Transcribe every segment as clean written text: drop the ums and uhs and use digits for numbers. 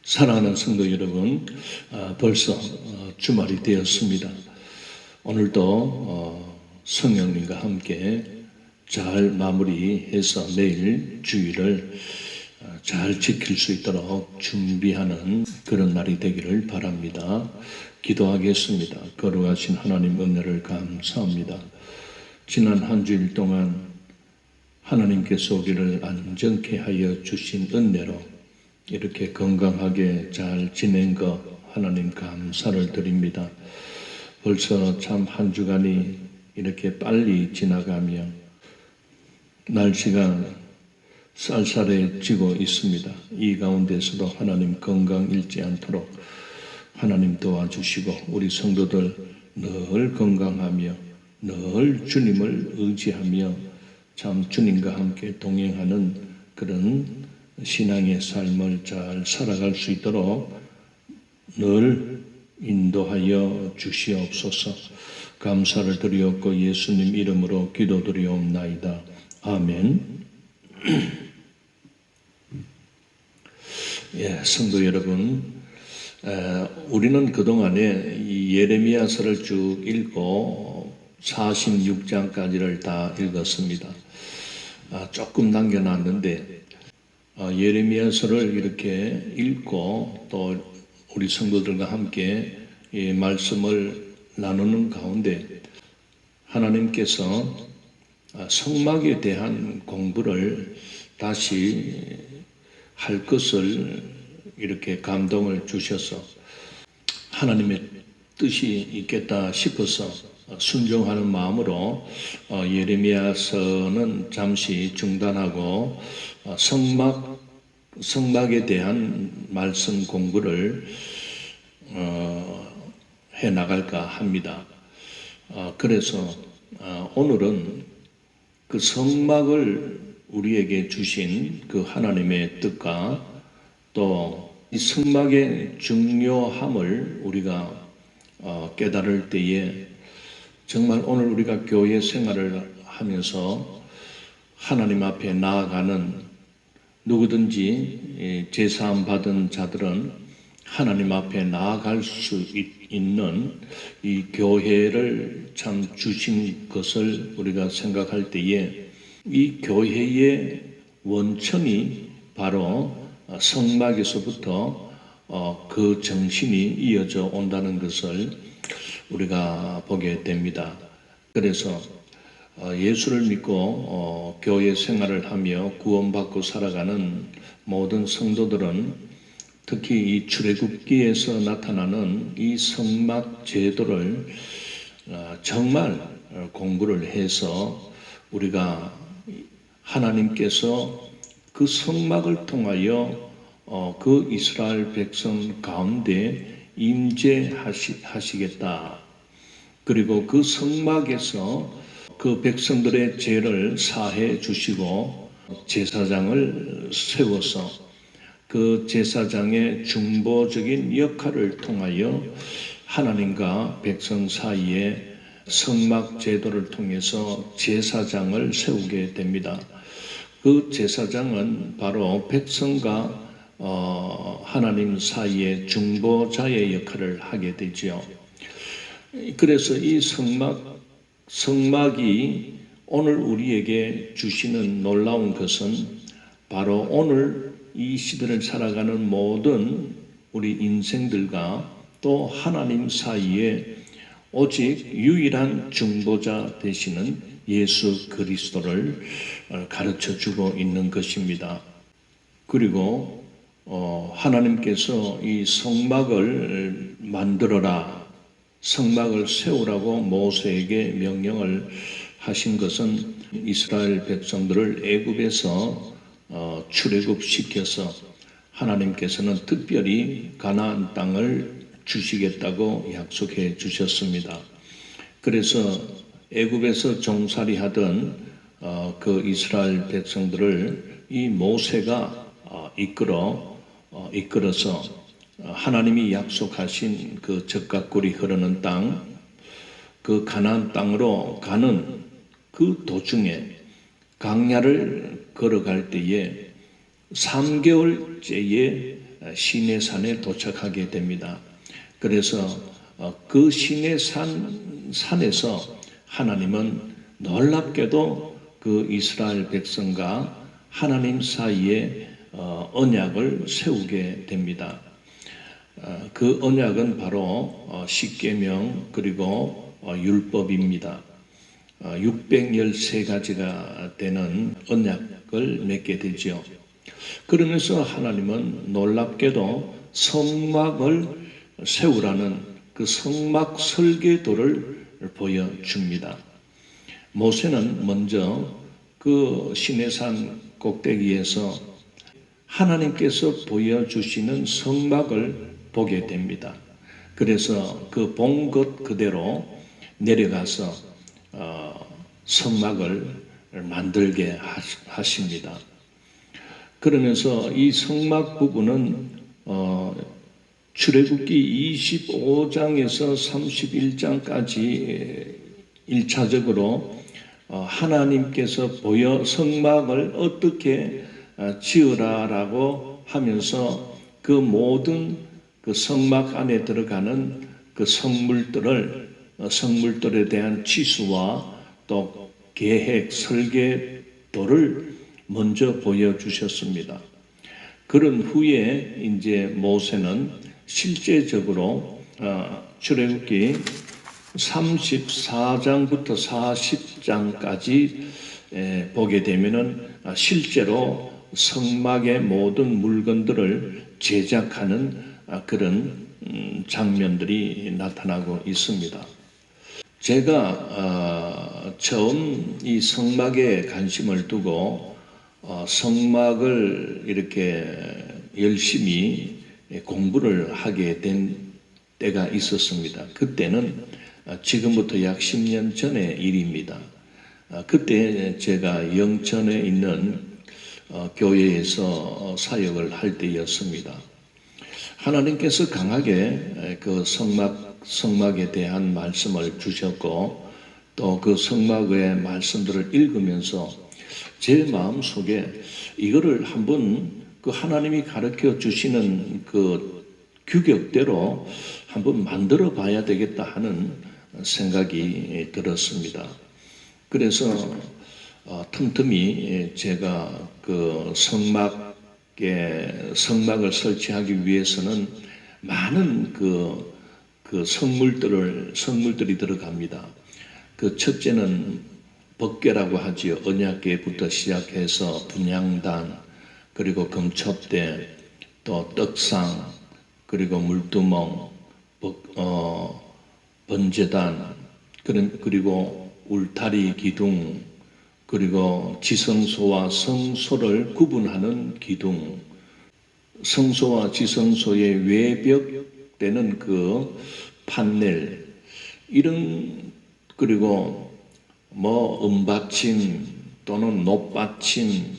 사랑하는 성도 여러분, 벌써 주말이 되었습니다. 오늘도 성령님과 함께 잘 마무리해서 내일 주일을 잘 지킬 수 있도록 준비하는 그런 날이 되기를 바랍니다. 기도하겠습니다. 거룩하신 하나님 은혜를 감사합니다. 지난 한 주일 동안 하나님께서 우리를 안전케 하여 주신 은혜로 이렇게 건강하게 잘 지낸 것 하나님 감사를 드립니다. 벌써 참 한 주간이 이렇게 빨리 지나가며 날씨가 쌀쌀해지고 있습니다. 이 가운데서도 하나님 건강 잃지 않도록 하나님 도와주시고 우리 성도들 늘 건강하며 늘 주님을 의지하며 참 주님과 함께 동행하는 그런 신앙의 삶을 잘 살아갈 수 있도록 늘 인도하여 주시옵소서. 감사를 드리옵고 예수님 이름으로 기도드리옵나이다. 아멘. 성도 여러분, 우리는 그동안에 이 예레미야서를 쭉 읽고 46장까지를 다 읽었습니다. 조금 남겨놨는데 예레미야서를 이렇게 읽고 또 우리 성도들과 함께 이 말씀을 나누는 가운데 하나님께서 성막에 대한 공부를 다시 할 것을 이렇게 감동을 주셔서 하나님의 뜻이 있겠다 싶어서 순종하는 마음으로 예레미야서는 잠시 중단하고 성막에 대한 말씀 공부를 해 나갈까 합니다. 그래서 오늘은 그 성막을 우리에게 주신 그 하나님의 뜻과 또 이 성막의 중요함을 우리가 깨달을 때에 정말 오늘 우리가 교회 생활을 하면서 하나님 앞에 나아가는 누구든지 제사함 받은 자들은 하나님 앞에 나아갈 수 있는 이 교회를 참 주신 것을 우리가 생각할 때에 이 교회의 원천이 바로 성막에서부터 그 정신이 이어져 온다는 것을 우리가 보게 됩니다. 그래서 예수를 믿고 교회 생활을 하며 구원받고 살아가는 모든 성도들은 특히 이 출애굽기에서 나타나는 이 성막 제도를 정말 공부를 해서 우리가 하나님께서 그 성막을 통하여 그 이스라엘 백성 가운데 임재하시겠다. 그리고 그 성막에서 그 백성들의 죄를 사해 주시고 제사장을 세워서 그 제사장의 중보적인 역할을 통하여 하나님과 백성 사이에 성막 제도를 통해서 제사장을 세우게 됩니다. 그 제사장은 바로 백성과 하나님 사이의 중보자의 역할을 하게 되지요. 그래서 이 성막이 오늘 우리에게 주시는 놀라운 것은 바로 오늘 이 시대를 살아가는 모든 우리 인생들과 또 하나님 사이에 오직 유일한 중보자 되시는 예수 그리스도를 가르쳐주고 있는 것입니다. 그리고 하나님께서 이 성막을 만들어라, 성막을 세우라고 모세에게 명령을 하신 것은 이스라엘 백성들을 애굽에서 출애굽시켜서 하나님께서는 특별히 가나안 땅을 주시겠다고 약속해 주셨습니다. 그래서 애굽에서 종살이하던 그 이스라엘 백성들을 이 모세가 이끌어서 하나님이 약속하신 그 젖과 꿀이 흐르는 땅, 그 가나안 땅으로 가는 그 도중에 강야를 걸어갈 때에 3개월째에 시내산에 도착하게 됩니다. 그래서 그 산에서 하나님은 놀랍게도 그 이스라엘 백성과 하나님 사이에 언약을 세우게 됩니다. 그 언약은 바로 십계명 그리고 율법입니다. 613가지가 되는 언약을 맺게 되지요. 그러면서 하나님은 놀랍게도 성막을 세우라는 그 성막 설계도를 보여줍니다. 모세는 먼저 그 시내산 꼭대기에서 하나님께서 보여주시는 성막을 보게 됩니다. 그래서 그 본 것 그대로 내려가서 성막을 만들게 하십니다. 그러면서 이 성막 부분은 출애굽기 25장에서 31장까지 1차적으로 하나님께서 성막을 어떻게 지으라라고 하면서 그 모든 그 성막 안에 들어가는 그 성물들에 대한 지수와 또 계획, 설계도를 먼저 보여주셨습니다. 그런 후에 이제 모세는 실제적으로 출애굽기 34장부터 40장까지 보게 되면은 실제로 성막의 모든 물건들을 제작하는 그런 장면들이 나타나고 있습니다. 제가 처음 이 성막에 관심을 두고 성막을 이렇게 열심히 공부를 하게 된 때가 있었습니다. 그때는 지금부터 약 10년 전의 일입니다. 그때 제가 영천에 있는 교회에서 사역을 할 때였습니다. 하나님께서 강하게 그 성막에 대한 말씀을 주셨고 또 그 성막의 말씀들을 읽으면서 제 마음속에 이거를 한번 그 하나님이 가르쳐 주시는 그 규격대로 한번 만들어 봐야 되겠다 하는 생각이 들었습니다. 그래서 틈틈이 제가 그 성막을 설치하기 위해서는 많은 그 성물들이 들어갑니다. 그 첫째는 법궤라고 하지요. 언약궤부터 시작해서 분향단, 그리고 금촛대, 또 떡상, 그리고 물두멍, 번제단, 그리고 울타리 기둥, 그리고 지성소와 성소를 구분하는 기둥, 성소와 지성소의 외벽되는 그 판넬, 그리고 은받침 또는 높받침,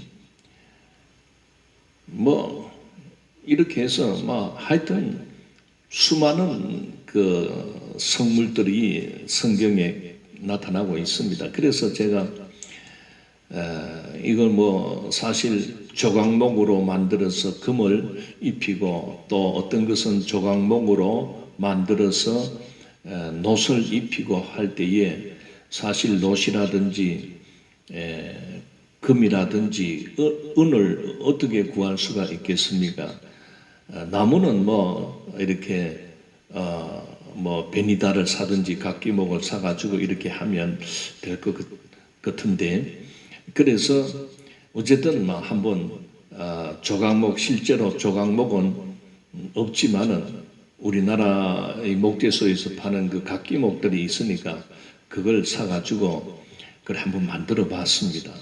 이렇게 해서 하여튼 수많은 그 성물들이 성경에 나타나고 있습니다. 그래서 제가 이걸 사실 조각목으로 만들어서 금을 입히고 또 어떤 것은 조각목으로 만들어서 놋을 입히고 할 때에 사실 놋이라든지 금이라든지 은을 어떻게 구할 수가 있겠습니까? 나무는 이렇게 베니다를 사든지 각기목을 사가지고 이렇게 하면 될 것 같은데, 그래서 어쨌든 한번 실제로 조각목은 없지만은 우리나라의 목재소에서 파는 그 각기목들이 있으니까 그걸 사가지고 그걸 한번 만들어 봤습니다.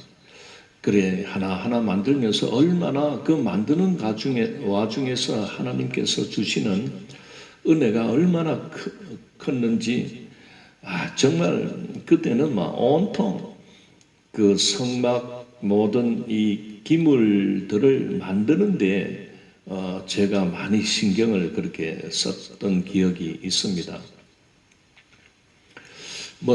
그래 하나하나 만들면서 얼마나 그 만드는 와중에서 하나님께서 주시는 은혜가 얼마나 컸는지 정말 그때는 온통 그 성막 모든 이 기물들을 만드는데 제가 많이 신경을 그렇게 썼던 기억이 있습니다.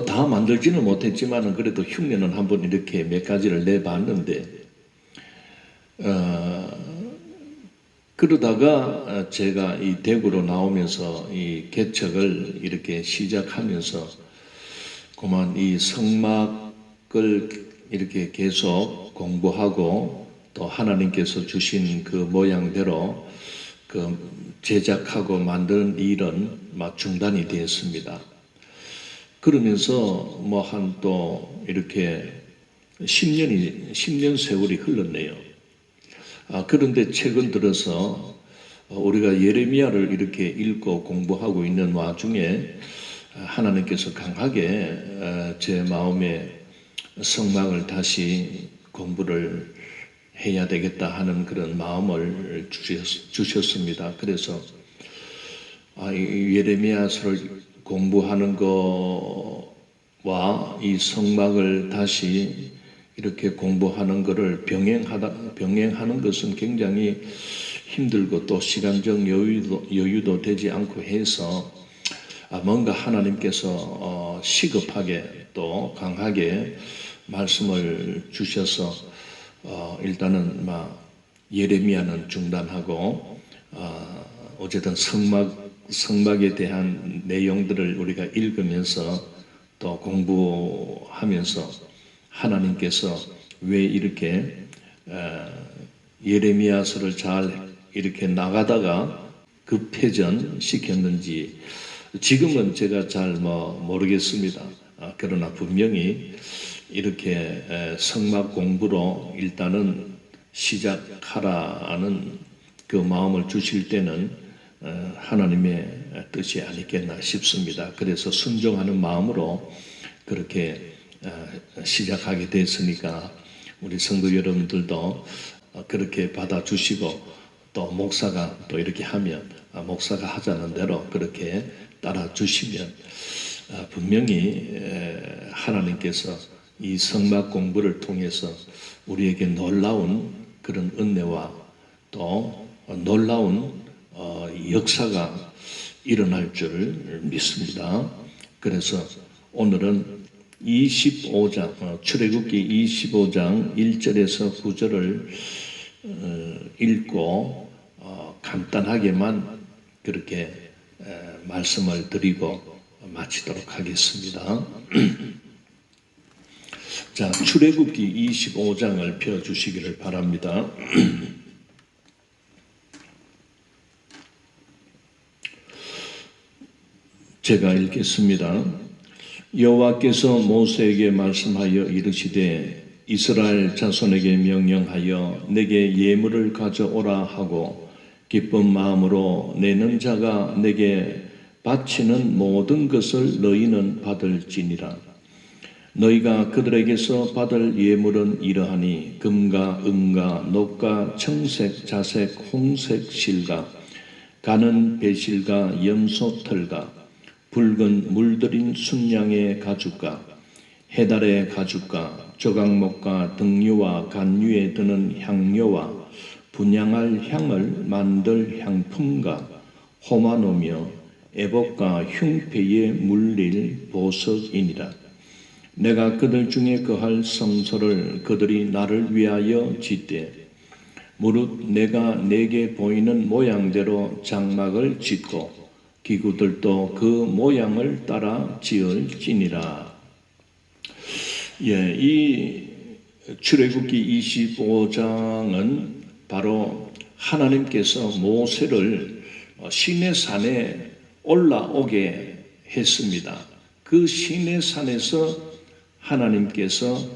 다 만들지는 못했지만 그래도 흉내는 한번 이렇게 몇 가지를 내봤는데 그러다가 제가 이 대구로 나오면서 이 개척을 이렇게 시작하면서 그만 이 성막을 이렇게 계속 공부하고 또 하나님께서 주신 그 모양대로 그 제작하고 만드는 일은 막 중단이 되었습니다. 그러면서 뭐 한 또 이렇게 10년 세월이 흘렀네요. 그런데 최근 들어서 우리가 예레미야를 이렇게 읽고 공부하고 있는 와중에 하나님께서 강하게 제 마음에 성막을 다시 공부를 해야 되겠다 하는 그런 마음을 주셨습니다. 그래서 이 예레미야서를 공부하는 거와 이 성막을 다시 이렇게 공부하는 것을 병행하는 것은 굉장히 힘들고 또 시간적 여유도 되지 않고 해서 뭔가 하나님께서 시급하게 또 강하게 말씀을 주셔서 일단은 예레미야는 중단하고 어쨌든 성막에 대한 내용들을 우리가 읽으면서 또 공부하면서 하나님께서 왜 이렇게 예레미야서를 잘 이렇게 나가다가 급회전 시켰는지 지금은 제가 잘 모르겠습니다. 그러나 분명히 이렇게 성막 공부로 일단은 시작하라는 그 마음을 주실 때는 하나님의 뜻이 아니겠나 싶습니다. 그래서 순종하는 마음으로 그렇게 시작하게 됐으니까 우리 성도 여러분들도 그렇게 받아주시고 또 목사가 또 이렇게 하면 목사가 하자는 대로 그렇게 따라주시면 분명히 하나님께서 이 성막 공부를 통해서 우리에게 놀라운 그런 은혜와 또 놀라운 역사가 일어날 줄 믿습니다. 그래서 오늘은 25장, 출애굽기 25장 1절에서 9절을 읽고 간단하게만 그렇게 말씀을 드리고 마치도록 하겠습니다. 자, 출애굽기 25장을 펴주시기를 바랍니다. 제가 읽겠습니다. 여호와께서 모세에게 말씀하여 이르시되 이스라엘 자손에게 명령하여 내게 예물을 가져오라 하고 기쁜 마음으로 내는 자가 내게 바치는 모든 것을 너희는 받을지니라. 너희가 그들에게서 받을 예물은 이러하니 금과 은과 녹과 청색, 자색, 홍색 실과 가는 배실과 염소 털과 붉은 물들인 순양의 가죽과 해달의 가죽과 조각목과 등류와 간류에 드는 향료와 분향할 향을 만들 향품과 호마노며 애복과 흉패에 물릴 보석이니라. 내가 그들 중에 거할 성소를 그들이 나를 위하여 짓되 무릇 내가 내게 보이는 모양대로 장막을 짓고 기구들도 그 모양을 따라 지을지니라. 이 출애굽기 25장은 바로 하나님께서 모세를 시내산에 올라오게 했습니다. 그 시내산에서 하나님께서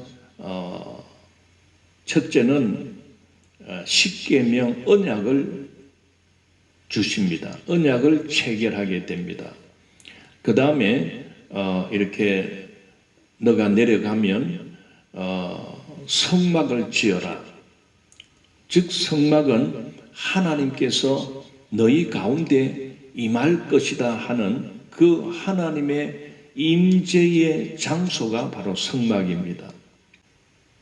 첫째는 십계명 언약을 주십니다. 언약을 체결하게 됩니다. 그 다음에 이렇게 너가 내려가면 성막을 지어라. 즉 성막은 하나님께서 너희 가운데 임할 것이다 하는 그 하나님의 임재의 장소가 바로 성막입니다.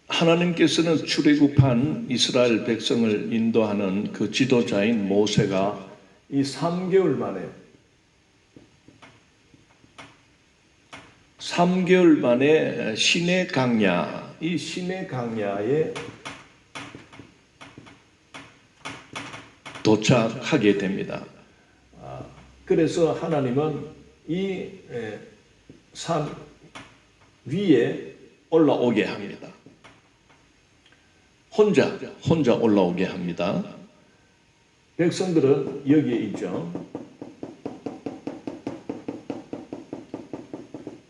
하나님께서는 출애굽한 이스라엘 백성을 인도하는 그 지도자인 모세가 이 3개월 만에 시내 강야, 이 시내 강야에 도착하게 됩니다. 그래서 하나님은 이 산 위에 올라오게 합니다. 혼자 올라오게 합니다. 백성들은 여기에 있죠.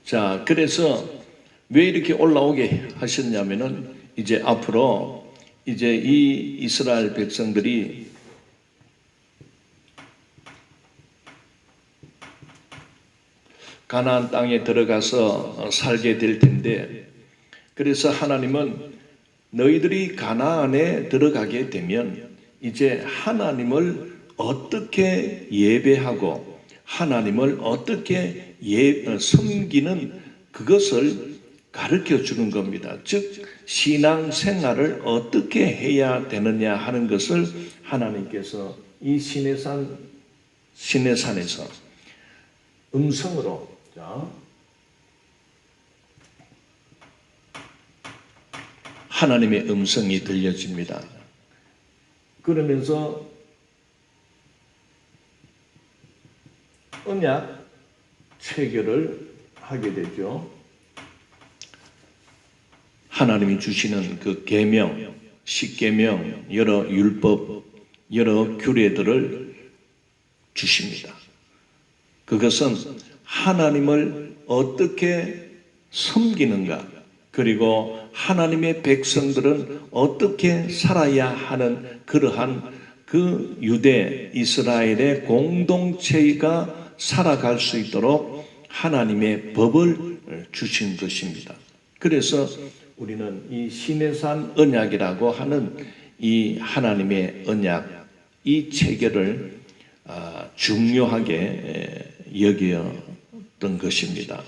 자, 그래서 왜 이렇게 올라오게 하셨냐면은 이제 앞으로 이제 이 이스라엘 백성들이 가나안 땅에 들어가서 살게 될 텐데, 그래서 하나님은 너희들이 가나안에 들어가게 되면 이제 하나님을 어떻게 예배하고 하나님을 어떻게 섬기는 그것을 가르쳐 주는 겁니다. 즉 신앙 생활을 어떻게 해야 되느냐 하는 것을 하나님께서 이 시내산에서 음성으로 하나님의 음성이 들려집니다. 그러면서 언약 체결을 하게 되죠. 하나님이 주시는 그 계명, 십계명, 여러 율법, 여러 규례들을 주십니다. 그것은 하나님을 어떻게 섬기는가, 그리고 하나님의 백성들은 어떻게 살아야 하는 그러한 그 유대 이스라엘의 공동체가 살아갈 수 있도록 하나님의 법을 주신 것입니다. 그래서 우리는 이 시내산 언약이라고 하는 이 하나님의 언약, 이 체계를 중요하게 여겼던 것입니다.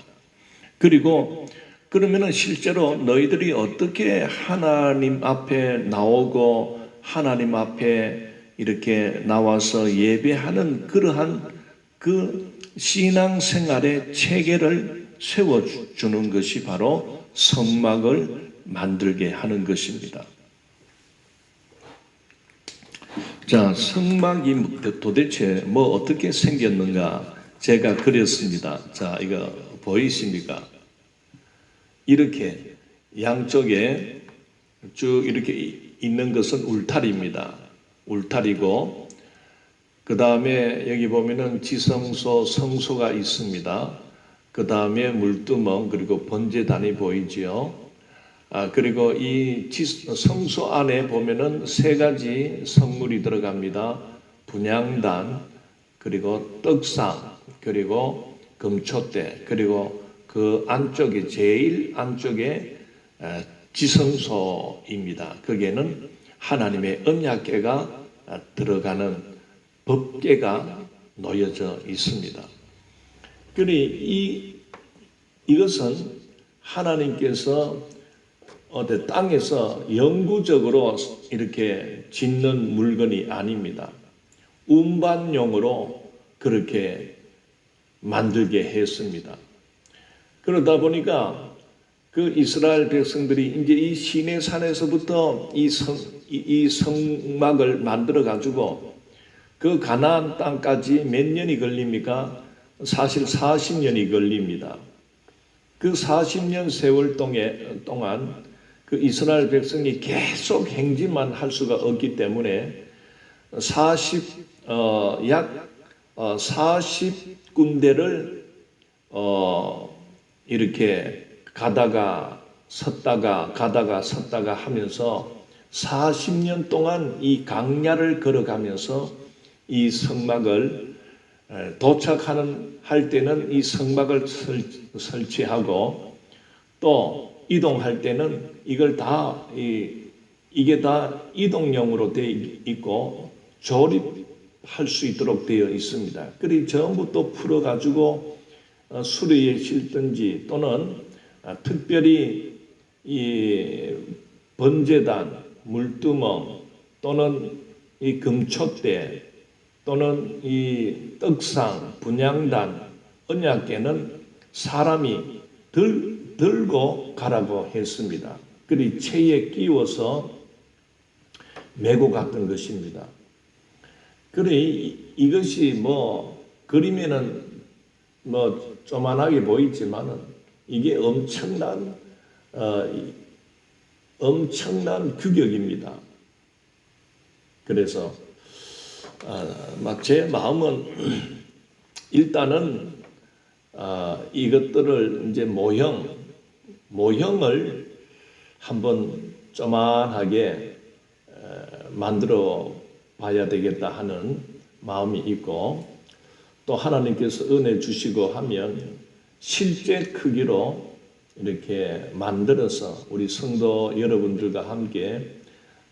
그리고 그러면은 실제로 너희들이 어떻게 하나님 앞에 나오고 하나님 앞에 이렇게 나와서 예배하는 그러한 그 신앙생활의 체계를 세워주는 것이 바로 성막을 만들게 하는 것입니다. 자, 성막이 도대체 뭐 어떻게 생겼는가 제가 그렸습니다. 자, 이거 보이십니까? 이렇게 양쪽에 쭉 이렇게 있는 것은 울타리입니다. 울타리고 그 다음에 여기 보면은 지성소, 성소가 있습니다. 그 다음에 물두멍 그리고 번제단이 보이지요. 그리고 이 성소 안에 보면은 세 가지 성물이 들어갑니다. 분향단, 그리고 떡상, 그리고 금초대, 그리고 그 안쪽에 제일 안쪽에 지성소입니다. 거기에는 하나님의 언약궤가 들어가는 법궤가 놓여져 있습니다. 그러니 이것은 하나님께서 땅에서 영구적으로 이렇게 짓는 물건이 아닙니다. 운반용으로 그렇게 만들게 했습니다. 그러다 보니까 그 이스라엘 백성들이 이제 이 시내산에서부터 이 성막을 만들어 가지고 그 가나안 땅까지 몇 년이 걸립니까? 사실 40년이 걸립니다. 그 40년 세월 동안 그 이스라엘 백성이 계속 행진만 할 수가 없기 때문에 약 40군데를 이렇게 가다가 섰다가 하면서 40년 동안 이 강야를 걸어가면서 이 성막을 할 때는 이 성막을 설치하고 또 이동할 때는 이게 다 이동용으로 되어 있고 조립할 수 있도록 되어 있습니다. 그리고 전부 또 풀어가지고 수레에 실든지 또는 특별히 이 번제단, 물두멍 또는 이 금촛대 또는 이 떡상, 분향단, 언약궤는 사람이 들고 가라고 했습니다. 그리고 채에 끼워서 메고 갔던 것입니다. 그래, 이것이 뭐 그림에는 뭐 조만하게 보이지만은 이게 엄청난 규격입니다. 그래서 막 제 마음은 일단은 이것들을 이제 모형을 한번 조만하게 만들어 봐야 되겠다 하는 마음이 있고, 또 하나님께서 은혜 주시고 하면 실제 크기로 이렇게 만들어서 우리 성도 여러분들과 함께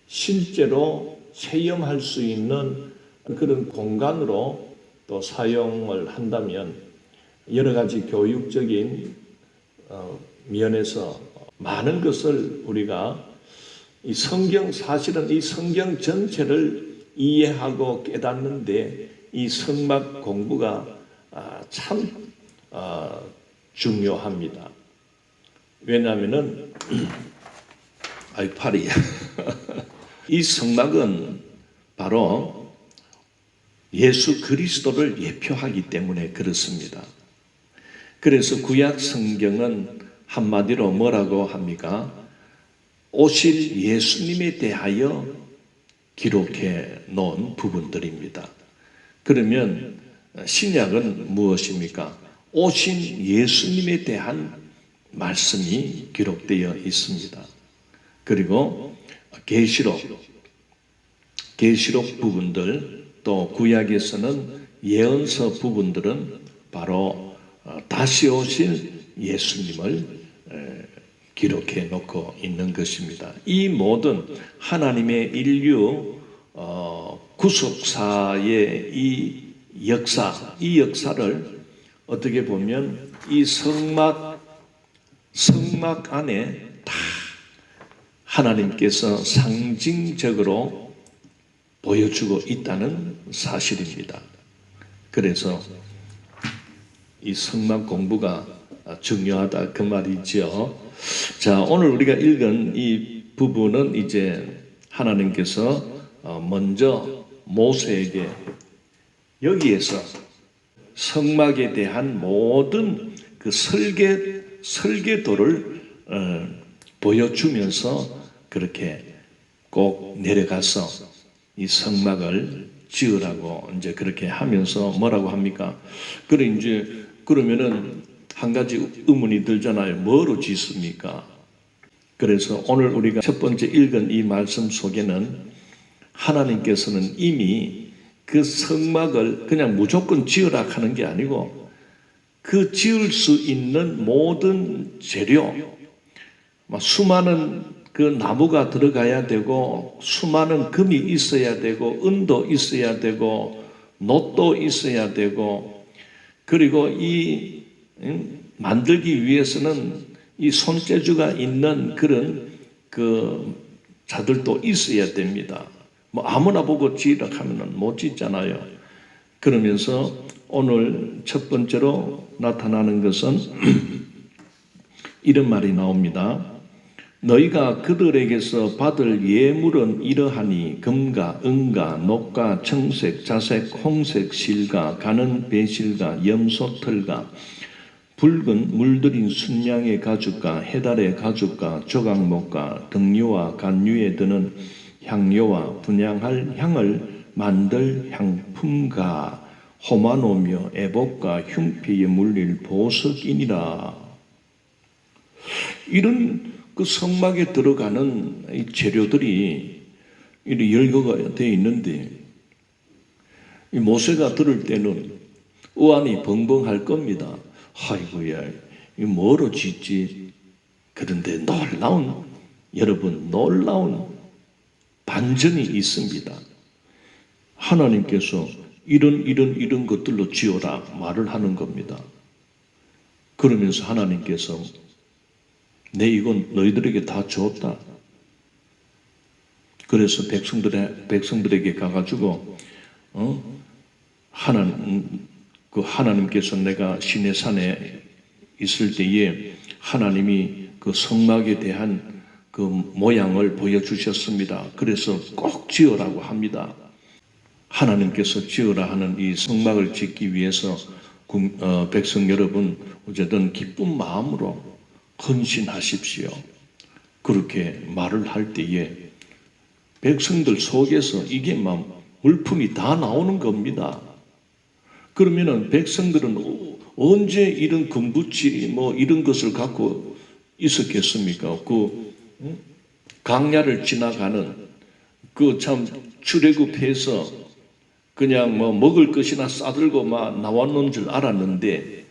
실제로 체험할 수 있는 그런 공간으로 또 사용을 한다면 여러 가지 교육적인 면에서 많은 것을 우리가 사실은 이 성경 전체를 이해하고 깨닫는데 이 성막 공부가 참 중요합니다. 왜냐하면은 팔이 이 성막은 바로 예수 그리스도를 예표하기 때문에 그렇습니다. 그래서 구약 성경은 한마디로 뭐라고 합니까? 오실 예수님에 대하여 기록해 놓은 부분들입니다. 그러면 신약은 무엇입니까? 오신 예수님에 대한 말씀이 기록되어 있습니다. 그리고 계시록 부분들, 또 구약에서는 예언서 부분들은 바로 다시 오실 예수님을 기록해 놓고 있는 것입니다. 이 모든 하나님의 인류 구속사의 이 역사를 어떻게 보면 이 성막 안에 다 하나님께서 상징적으로 보여주고 있다는 사실입니다. 그래서 이 성막 공부가 중요하다 그 말이죠. 자, 오늘 우리가 읽은 이 부분은 이제 하나님께서 먼저 모세에게 여기에서 성막에 대한 모든 그 설계도를 보여주면서 그렇게 꼭 내려가서 이 성막을 지으라고 이제 그렇게 하면서 뭐라고 합니까? 그러면은 한 가지 의문이 들잖아요. 뭐로 짓습니까? 그래서 오늘 우리가 첫 번째 읽은 이 말씀 속에는 하나님께서는 이미 그 성막을 그냥 무조건 지으라 하는 게 아니고 그 지을 수 있는 모든 재료, 수많은 그 나무가 들어가야 되고 수많은 금이 있어야 되고 은도 있어야 되고 놋도 있어야 되고, 그리고 이 만들기 위해서는 이 손재주가 있는 그런 그 자들도 있어야 됩니다. 뭐 아무나 보고 지으라 하면은 못 짓잖아요. 그러면서 오늘 첫 번째로 나타나는 것은 이런 말이 나옵니다. 너희가 그들에게서 받을 예물은 이러하니 금과 은과 녹과 청색, 자색, 홍색 실과 가는 배실과 염소털과 붉은 물들인 순양의 가죽과 해달의 가죽과 조각목과 등류와 간류에 드는 향료와 분향할 향을 만들 향품과 호마노며 애복과 흉피에 물릴 보석이니라. 이런 그 성막에 들어가는 이 재료들이 이렇게 열거가 되어 있는데, 이 모세가 들을 때는 의안이 벙벙할 겁니다. 아이고야, 이 뭐로 짓지? 그런데 놀라운 반전이 있습니다. 하나님께서 이런 것들로 지어라 말을 하는 겁니다. 그러면서 하나님께서 내 이건 너희들에게 다 줬다. 그래서 백성들에게 가가지고 하나님께서 내가 시내산에 있을 때에 하나님이 그 성막에 대한 그 모양을 보여주셨습니다. 그래서 꼭 지으라고 합니다. 하나님께서 지으라 하는 이 성막을 짓기 위해서 백성 여러분 어쨌든 기쁜 마음으로 헌신하십시오. 그렇게 말을 할 때에 백성들 속에서 이게 막 물품이 다 나오는 겁니다. 그러면은 백성들은 언제 이런 금붙이 뭐 이런 것을 갖고 있었겠습니까? 강야를 지나가는 그 참 출애굽해서 그냥 뭐 먹을 것이나 싸들고 막 나왔는 줄 알았는데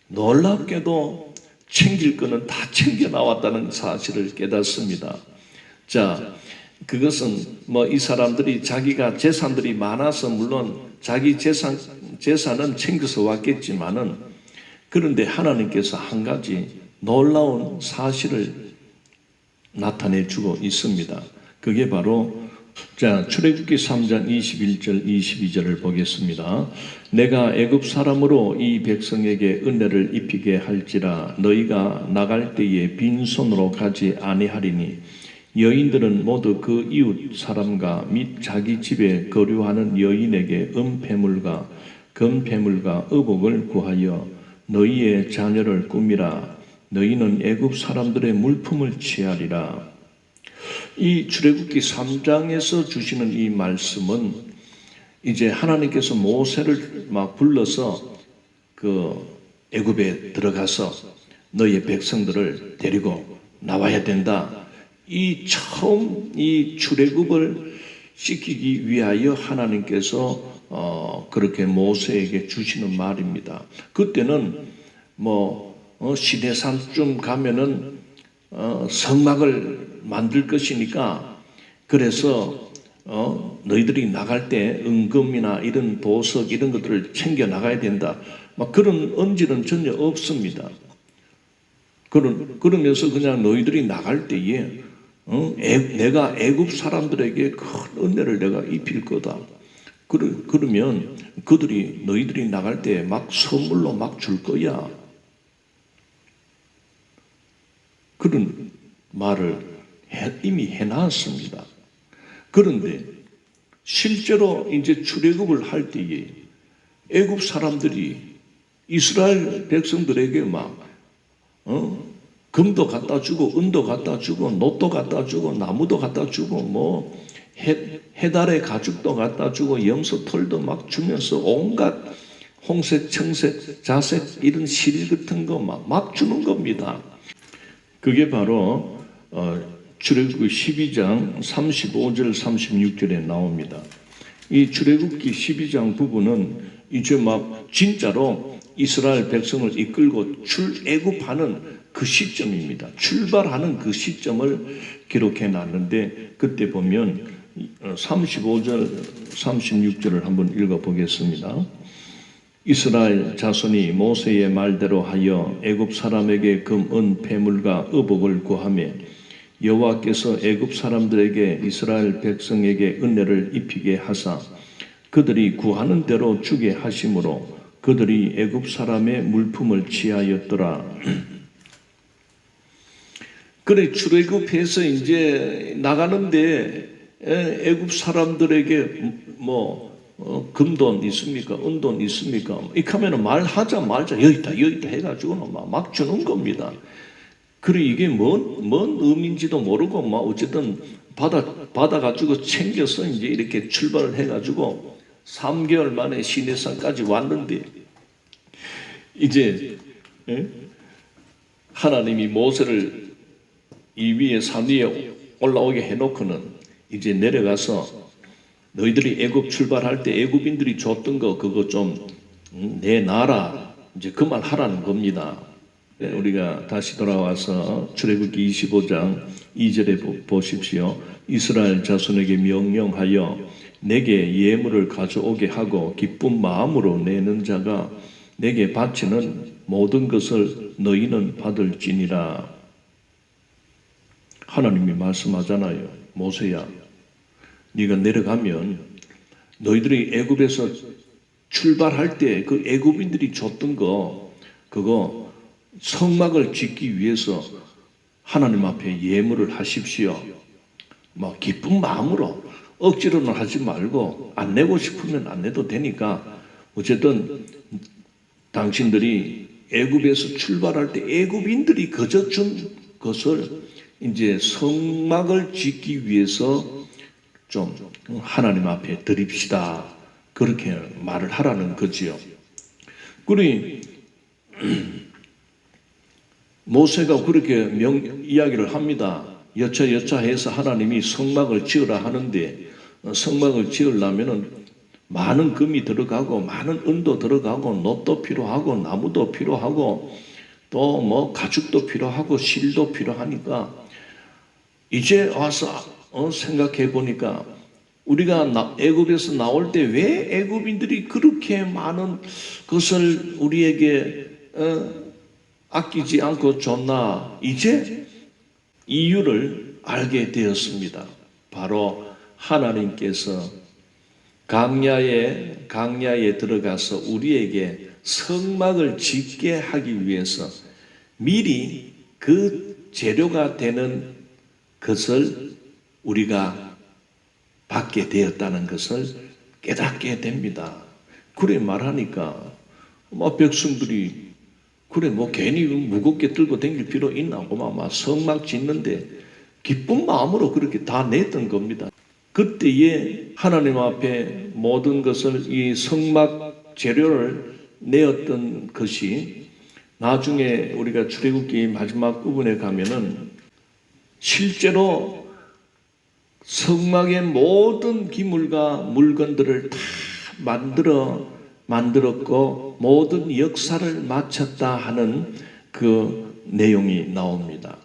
놀랍게도 챙길 거는 다 챙겨 나왔다는 사실을 깨닫습니다. 자, 그것은 뭐 이 사람들이 자기가 재산들이 많아서 물론 자기 재산은 챙겨서 왔겠지만은 그런데 하나님께서 한 가지 놀라운 사실을 나타내 주고 있습니다. 그게 바로 자, 출애굽기 3장 21절 22절을 보겠습니다. 내가 애굽 사람으로 이 백성에게 은혜를 입히게 할지라 너희가 나갈 때에 빈손으로 가지 아니하리니 여인들은 모두 그 이웃 사람과 및 자기 집에 거류하는 여인에게 은폐물과 금폐물과 의복을 구하여 너희의 자녀를 꾸미라. 너희는 애굽 사람들의 물품을 취하리라. 이 출애굽기 3장에서 주시는 이 말씀은 이제 하나님께서 모세를 막 불러서 그 애굽에 들어가서 너희의 백성들을 데리고 나와야 된다. 이 처음 이 출애굽을 시키기 위하여 하나님께서 그렇게 모세에게 주시는 말입니다. 그때는 시내산쯤 가면은 성막을 만들 것이니까 그래서 너희들이 나갈 때 은금이나 이런 보석 이런 것들을 챙겨 나가야 된다. 막 그런 언지는 전혀 없습니다. 그러면서 그냥 너희들이 나갈 때에 내가 애굽 사람들에게 큰 은혜를 내가 입힐 거다. 그러면 너희들이 나갈 때 막 선물로 막 줄 거야. 그런 말을 이미 해놨습니다. 그런데 실제로 이제 출애굽을 할 때에 애굽 사람들이 이스라엘 백성들에게 금도 갖다 주고 은도 갖다 주고 놋도 갖다 주고 나무도 갖다 주고 해달의 가죽도 갖다 주고 염소 털도 막 주면서 온갖 홍색, 청색, 자색 이런 실 같은 거 막 주는 겁니다. 그게 바로 출애굽기 12장 35절 36절에 나옵니다. 이 출애굽기 12장 부분은 이제 진짜로 이스라엘 백성을 이끌고 출애굽하는 그 시점입니다. 출발하는 그 시점을 기록해 놨는데 그때 보면 35절 36절을 한번 읽어 보겠습니다. 이스라엘 자손이 모세의 말대로 하여 애굽 사람에게 금, 은, 폐물과 의복을 구하며 여호와께서 애굽 사람들에게 이스라엘 백성에게 은혜를 입히게 하사 그들이 구하는 대로 주게 하심으로 그들이 애굽 사람의 물품을 취하였더라. 그래 출애굽해서 이제 나가는데 애굽 사람들에게 금돈 있습니까? 은돈 있습니까? 이렇게 하면 말하자 말자 여기 있다 해가지고 막 주는 겁니다. 그래 이게 뭔 의미인지도 모르고 어쨌든 받아가지고 챙겨서 이제 이렇게 출발을 해가지고 3개월 만에 시내산까지 왔는데 이제 하나님이 모세를 이 위에 산 위에 올라오게 해놓고는 이제 내려가서 너희들이 애굽 출발할 때 애굽인들이 줬던 거 그거 좀 내놔라. 이제 그 말 하라는 겁니다. 우리가 다시 돌아와서 출애굽기 25장 2절에 보십시오. 이스라엘 자손에게 명령하여 내게 예물을 가져오게 하고 기쁜 마음으로 내는 자가 내게 바치는 모든 것을 너희는 받을지니라. 하나님이 말씀하잖아요. 모세야, 네가 내려가면 너희들이 애굽에서 출발할 때 그 애굽인들이 줬던 거 그거 성막을 짓기 위해서 하나님 앞에 예물을 하십시오. 기쁜 마음으로 억지로는 하지 말고 안 내고 싶으면 안 내도 되니까 어쨌든 당신들이 애굽에서 출발할 때 애굽인들이 거저 준 것을 이제 성막을 짓기 위해서 좀 하나님 앞에 드립시다. 그렇게 말을 하라는 거지요. 그리 모세가 그렇게 이야기를 합니다. 여차여차해서 하나님이 성막을 지으라 하는데 성막을 지으려면은 많은 금이 들어가고 많은 은도 들어가고 놋도 필요하고 나무도 필요하고 또 뭐 가죽도 필요하고 실도 필요하니까 이제 와서 생각해 보니까 우리가 애굽에서 나올 때 왜 애굽인들이 그렇게 많은 것을 우리에게 아끼지 않고 줬나 이제 이유를 알게 되었습니다. 바로 하나님께서 강야에 들어가서 우리에게 성막을 짓게 하기 위해서 미리 그 재료가 되는 것을 우리가 받게 되었다는 것을 깨닫게 됩니다. 그래 말하니까 백성들이 그래 괜히 무겁게 들고 다닐 필요 있나 막 성막 짓는데 기쁜 마음으로 그렇게 다 냈던 겁니다. 그때에 하나님 앞에 모든 것을 이 성막 재료를 내었던 것이 나중에 우리가 출애굽기 마지막 부분에 가면은 실제로 성막의 모든 기물과 물건들을 다 만들었고 모든 역사를 마쳤다 하는 그 내용이 나옵니다.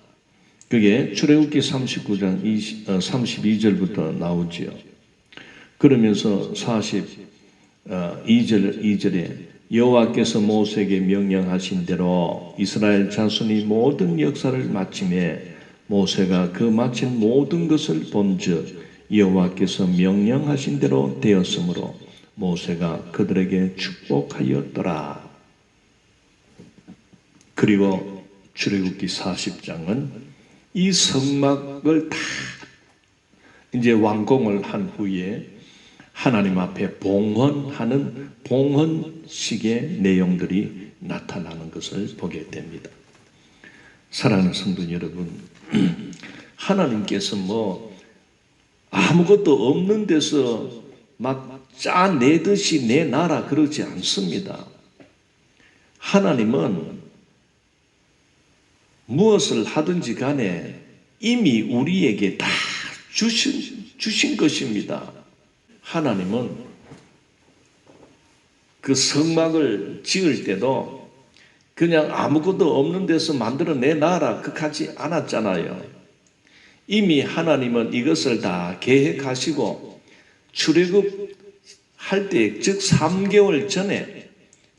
그게 출애굽기 39장 32절부터 나오지요. 그러면서 42절에 여호와께서 모세에게 명령하신 대로 이스라엘 자손이 모든 역사를 마침에 모세가 그 마친 모든 것을 본즉 여호와께서 명령하신 대로 되었으므로 모세가 그들에게 축복하였더라. 그리고 출애굽기 40장은 이 성막을 다 이제 완공을 한 후에 하나님 앞에 봉헌하는 봉헌식의 내용들이 나타나는 것을 보게 됩니다. 사랑하는 성도 여러분, 하나님께서 아무것도 없는 데서 막 짜내듯이 내놔라 그러지 않습니다. 하나님은 무엇을 하든지 간에 이미 우리에게 다 주신 것입니다. 하나님은 그 성막을 지을 때도 그냥 아무것도 없는 데서 만들어 내놔라 그렇게 않았잖아요. 이미 하나님은 이것을 다 계획하시고 출애굽할 때, 즉 3개월 전에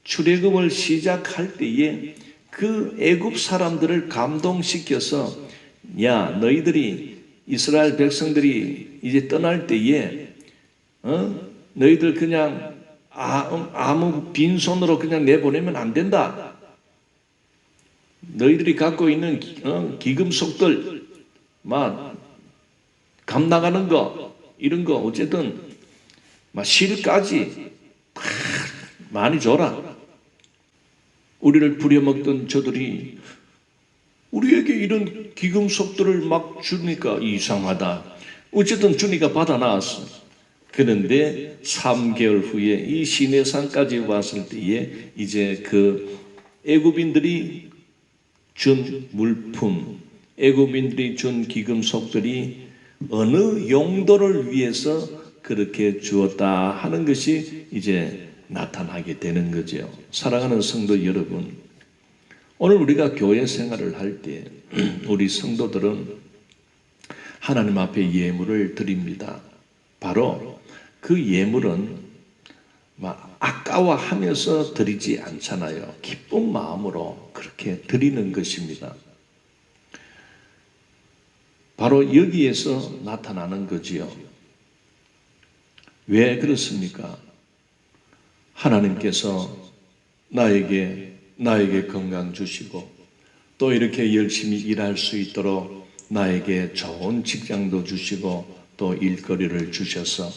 출애굽을 시작할 때에 그 애굽 사람들을 감동시켜서 야 너희들이 이스라엘 백성들이 이제 떠날 때에 너희들 그냥 아무 빈손으로 그냥 내보내면 안 된다. 너희들이 갖고 있는 기금속들 막 감나가는 거 이런 거 어쨌든 막 실까지 많이 줘라. 우리를 부려먹던 저들이 우리에게 이런 기금속들을 막 주니까 이상하다. 어쨌든 주니까 받아 나왔어. 그런데 3개월 후에 이 시내산까지 왔을 때에 이제 그 애굽인들이 준 물품, 애굽인들이 준 기금속들이 어느 용도를 위해서 그렇게 주었다 하는 것이 이제 나타나게 되는 거죠. 사랑하는 성도 여러분, 오늘 우리가 교회 생활을 할 때 우리 성도들은 하나님 앞에 예물을 드립니다. 바로 그 예물은 막 아까워하면서 드리지 않잖아요. 기쁜 마음으로 그렇게 드리는 것입니다. 바로 여기에서 나타나는 거지요. 왜 그렇습니까? 하나님께서 나에게 건강 주시고 또 이렇게 열심히 일할 수 있도록 나에게 좋은 직장도 주시고 또 일거리를 주셔서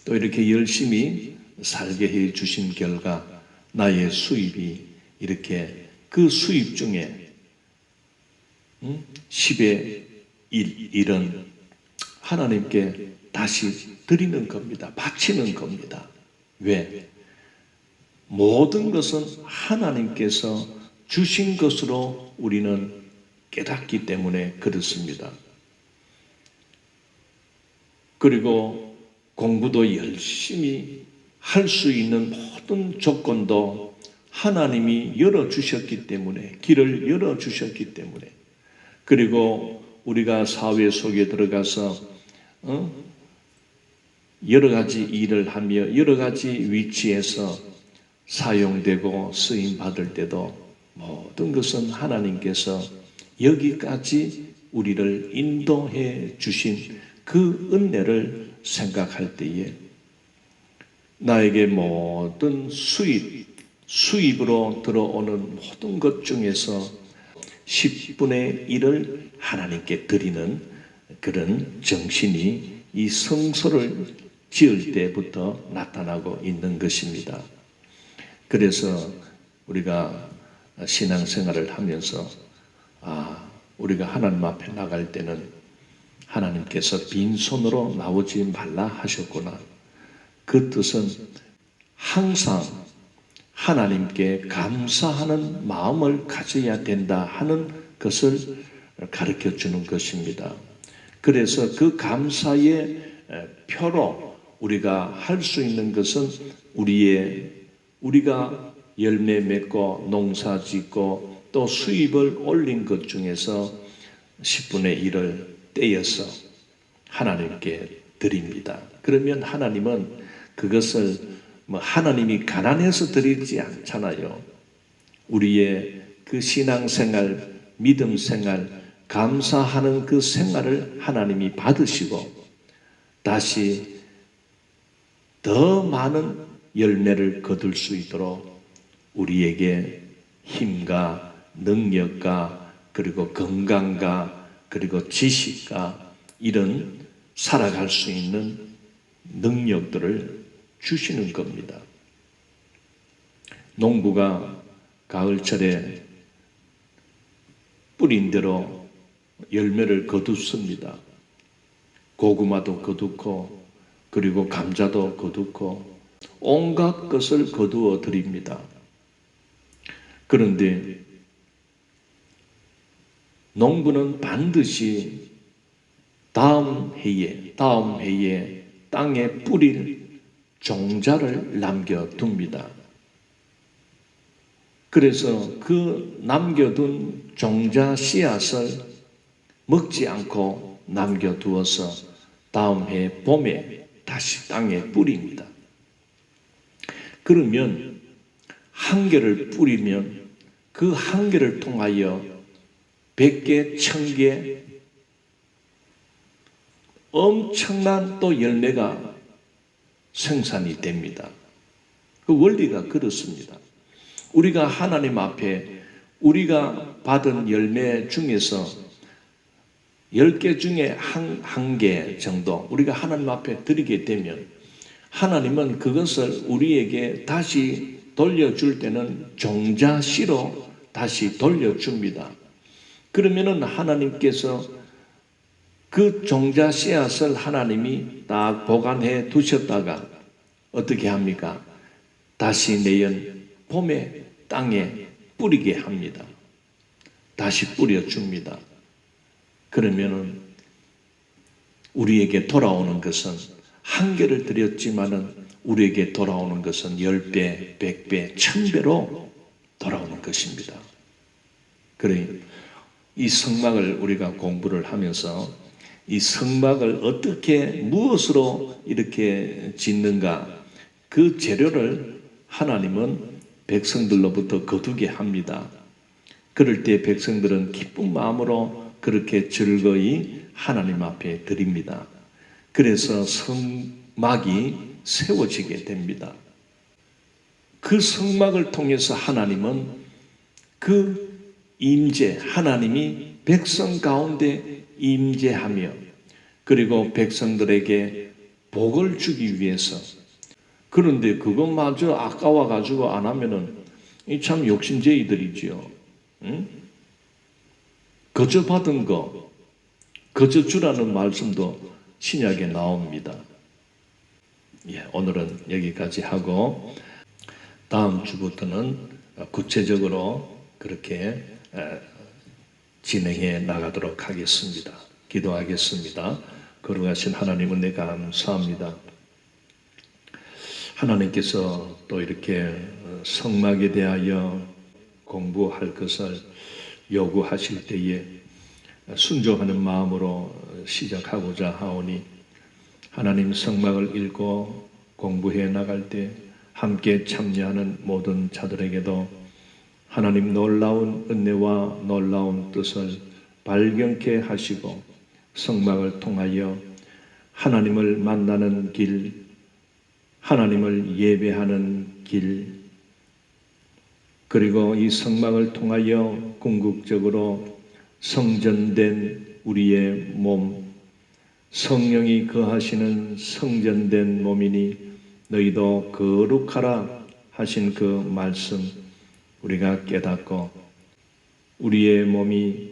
또 이렇게 열심히 살게 해 주신 결과 나의 수입이 이렇게 그 수입 중에 10의 1은 하나님께 다시 드리는 겁니다. 바치는 겁니다. 왜? 모든 것은 하나님께서 주신 것으로 우리는 깨닫기 때문에 그렇습니다. 그리고 공부도 열심히 할 수 있는 모든 조건도 하나님이 열어주셨기 때문에, 길을 열어주셨기 때문에, 그리고 우리가 사회 속에 들어가서 여러 가지 일을 하며 여러 가지 위치에서 사용되고 쓰임 받을 때도 모든 것은 하나님께서 여기까지 우리를 인도해 주신 그 은혜를 생각할 때에 나에게 모든 수입으로 들어오는 모든 것 중에서 10분의 1을 하나님께 드리는 그런 정신이 이 성소를 지을 때부터 나타나고 있는 것입니다. 그래서 우리가 신앙생활을 하면서 우리가 하나님 앞에 나갈 때는 하나님께서 빈손으로 나오지 말라 하셨구나. 그 뜻은 항상 하나님께 감사하는 마음을 가져야 된다 하는 것을 가르쳐 주는 것입니다. 그래서 그 감사의 표로 우리가 할 수 있는 것은 우리가 열매 맺고 농사 짓고 또 수입을 올린 것 중에서 10분의 1을 떼어서 하나님께 드립니다. 그러면 하나님은 그것을 하나님이 가난해서 드리지 않잖아요. 우리의 그 신앙생활, 믿음생활, 감사하는 그 생활을 하나님이 받으시고 다시 더 많은 열매를 거둘 수 있도록 우리에게 힘과 능력과 그리고 건강과 그리고 지식과 이런 살아갈 수 있는 능력들을 주시는 겁니다. 농부가 가을철에 뿌린 대로 열매를 거두습니다. 고구마도 거두고 그리고 감자도 거두고 온갖 것을 거두어 드립니다. 그런데 농부는 반드시 다음 해에 땅에 뿌릴 종자를 남겨둡니다. 그래서 그 남겨둔 종자 씨앗을 먹지 않고 남겨두어서 다음 해 봄에 다시 땅에 뿌립니다. 그러면 한 개를 뿌리면 그 한 개를 통하여 100개, 1000개 엄청난 또 열매가 생산이 됩니다. 그 원리가 그렇습니다. 우리가 하나님 앞에 우리가 받은 열매 중에서 10개 중에 한 개 정도 우리가 하나님 앞에 드리게 되면 하나님은 그것을 우리에게 다시 돌려줄 때는 종자씨로 다시 돌려줍니다. 그러면은 하나님께서 그 종자 씨앗을 하나님이 딱 보관해 두셨다가 어떻게 합니까? 다시 내년 봄에 땅에 뿌리게 합니다. 다시 뿌려줍니다. 그러면은 우리에게 돌아오는 것은 한 개를 드렸지만은 우리에게 돌아오는 것은 10배, 100배, 1000배로 돌아오는 것입니다. 그래 이 성막을 우리가 공부를 하면서 이 성막을 어떻게 무엇으로 이렇게 짓는가 그 재료를 하나님은 백성들로부터 거두게 합니다. 그럴 때 백성들은 기쁜 마음으로 그렇게 즐거이 하나님 앞에 드립니다. 그래서 성막이 세워지게 됩니다. 그 성막을 통해서 하나님은 그 임재, 하나님이 백성 가운데 임재하며 그리고 백성들에게 복을 주기 위해서. 그런데 그것마저 아까워가지고 안 하면은 이 참 욕심쟁이들이지요. 응? 거저 받은 거, 거저 주라는 말씀도 신약에 나옵니다. 예, 오늘은 여기까지 하고 다음 주부터는 구체적으로 그렇게 진행해 나가도록 하겠습니다. 기도하겠습니다. 거룩하신 하나님 은혜 감사합니다. 하나님께서 또 이렇게 성막에 대하여 공부할 것을 요구하실 때에 순종하는 마음으로 시작하고자 하오니 하나님 성막을 읽고 공부해 나갈 때 함께 참여하는 모든 자들에게도 하나님 놀라운 은혜와 놀라운 뜻을 발견케 하시고 성막을 통하여 하나님을 만나는 길, 하나님을 예배하는 길, 그리고 이 성막을 통하여 궁극적으로 성전된 우리의 몸, 성령이 거하시는 성전된 몸이니 너희도 거룩하라 하신 그 말씀 우리가 깨닫고 우리의 몸이,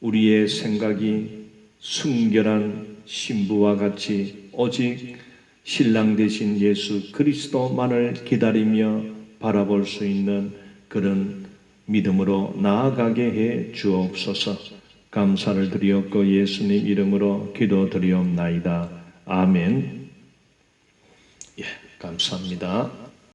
우리의 생각이 순결한 신부와 같이 오직 신랑 되신 예수 그리스도만을 기다리며 바라볼 수 있는 그런 믿음으로 나아가게 해 주옵소서. 감사를 드리옵고 예수님 이름으로 기도드리옵나이다. 아멘. 예, 감사합니다.